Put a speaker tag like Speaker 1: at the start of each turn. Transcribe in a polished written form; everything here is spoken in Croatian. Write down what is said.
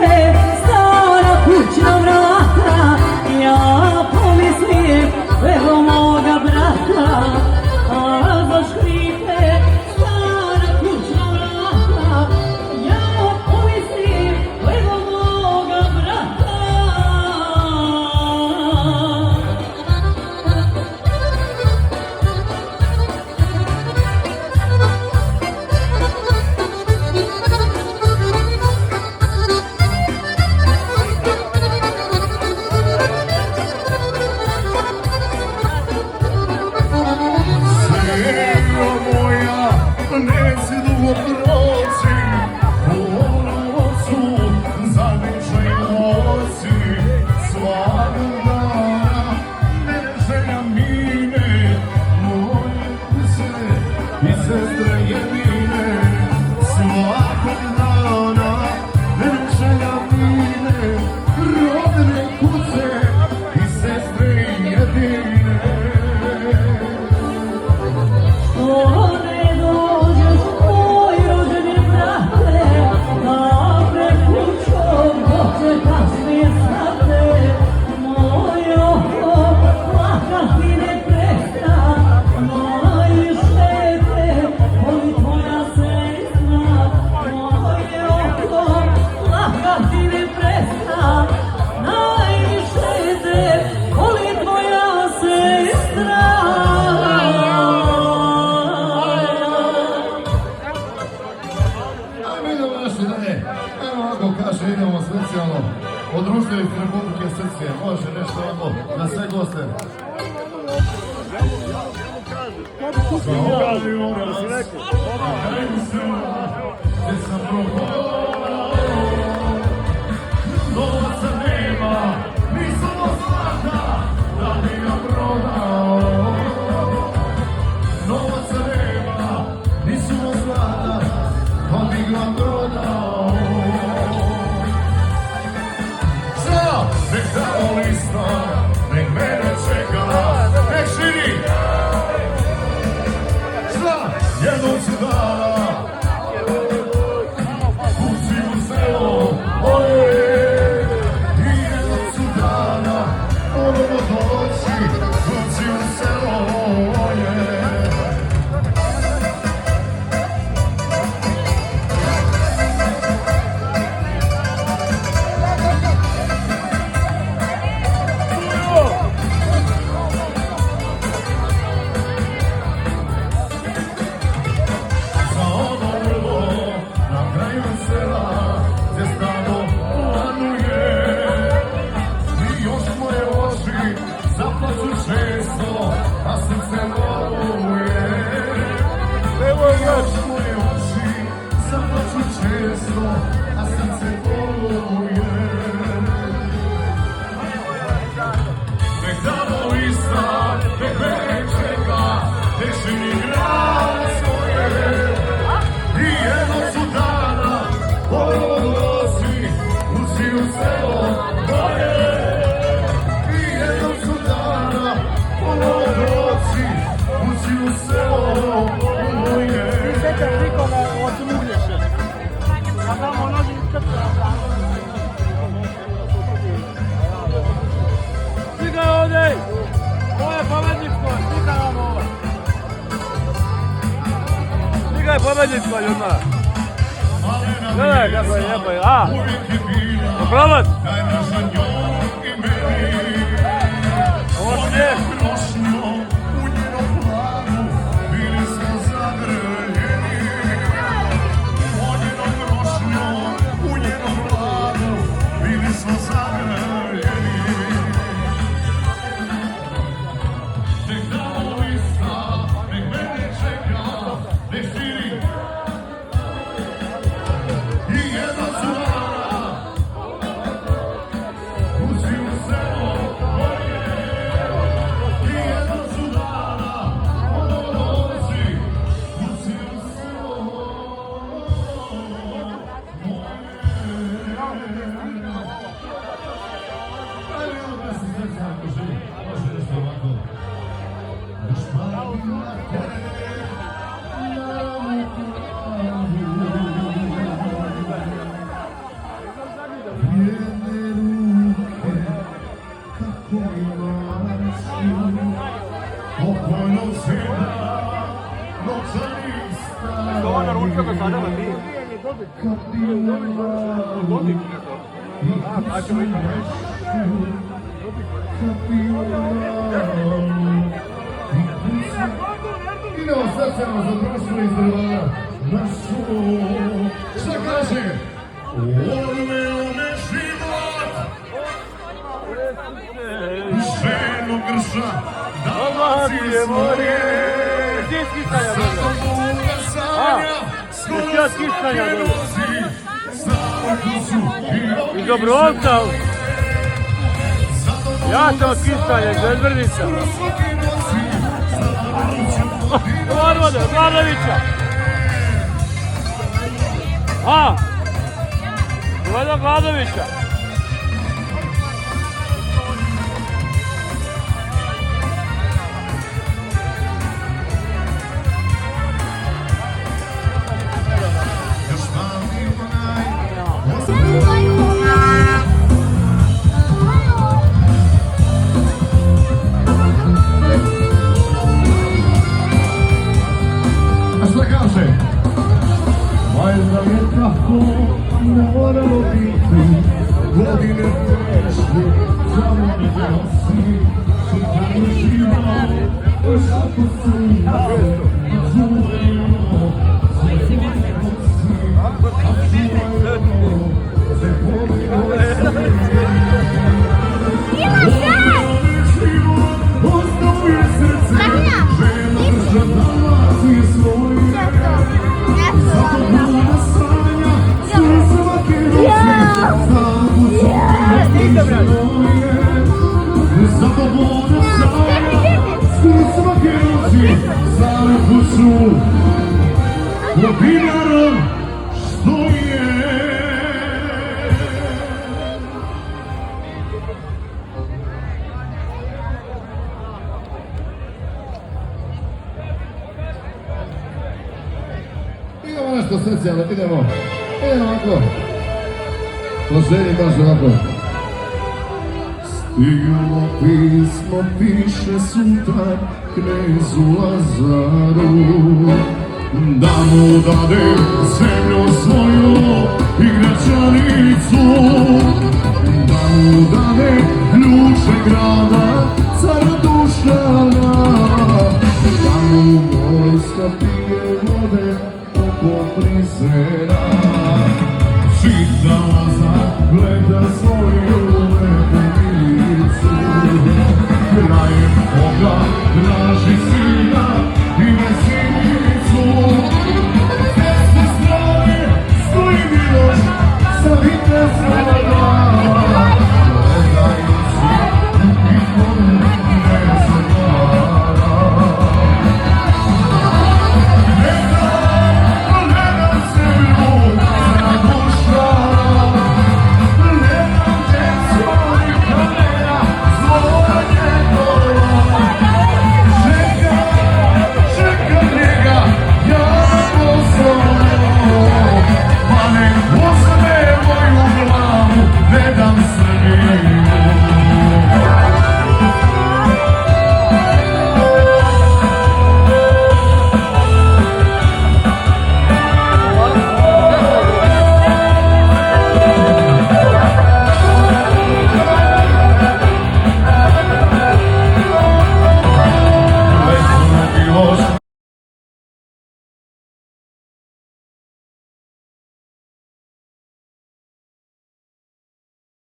Speaker 1: škripe, stara kućna vrata, ja pomislim, evo moga brata, a zaškripe, stara kućna vrata, ja pomislim, evo moga brata.
Speaker 2: Od Rusije iz Republike Srpske, može nešto ovako na sve goste. Novaca nema, ni samo zlata, da bi ga prodao. Novaca nema, ni samo zlata, da bi ga prodao. Nek tamo lista, nek mene čeka, nek širi. Šta? Jednog ću dana, kući u selo, oje. I jednog ću dana, ponovo doći, kući u selo, oje.
Speaker 3: Pobedničko, ljudna! Gledaj, kako je lijepo je, a? Popravljati! Ovo snijeg!
Speaker 2: Idemo sad se nam zaprošlo iz drvara na šum. Šta kaže? Odveo me život, ženu grša, da
Speaker 3: Allah ti je more. Gdje je skisanja dobro? Gdje je skisanja dobro? Iz Dobrovca. Ja sam od skisanja, iz Vedvrnica. Odvode, od Vladovića. Odvode od Vladovića.
Speaker 2: A šta kaže? Valjda je tako moralo biti, godine prošli, samo ne nosi, čekaju živa, šako su imao, čuvaju, se povijeno si, a čuvaju, se povijeno si. Ostavuje srce, žena drža dalazi svoje. Zato mora sanja, sve svake noći, samo svoje svoje. Zato mora sanja, sve svake noći, samo kuću, pod dinarom što je. Idemo nešto socijalno, idemo ovako. Po želji baš ovako. Stiglo pismo piše sutra knezu Lazaru, da mu dade zemlju svoju i građanicu, da mu dade ključe grada cara Dušana, da mu vojska pije vode oko Prizrena. Čita Lazar gleda svoju lepenicu, krajem oka traži sina i vesinicu. S desne strane stoji Miloš sa vitezom.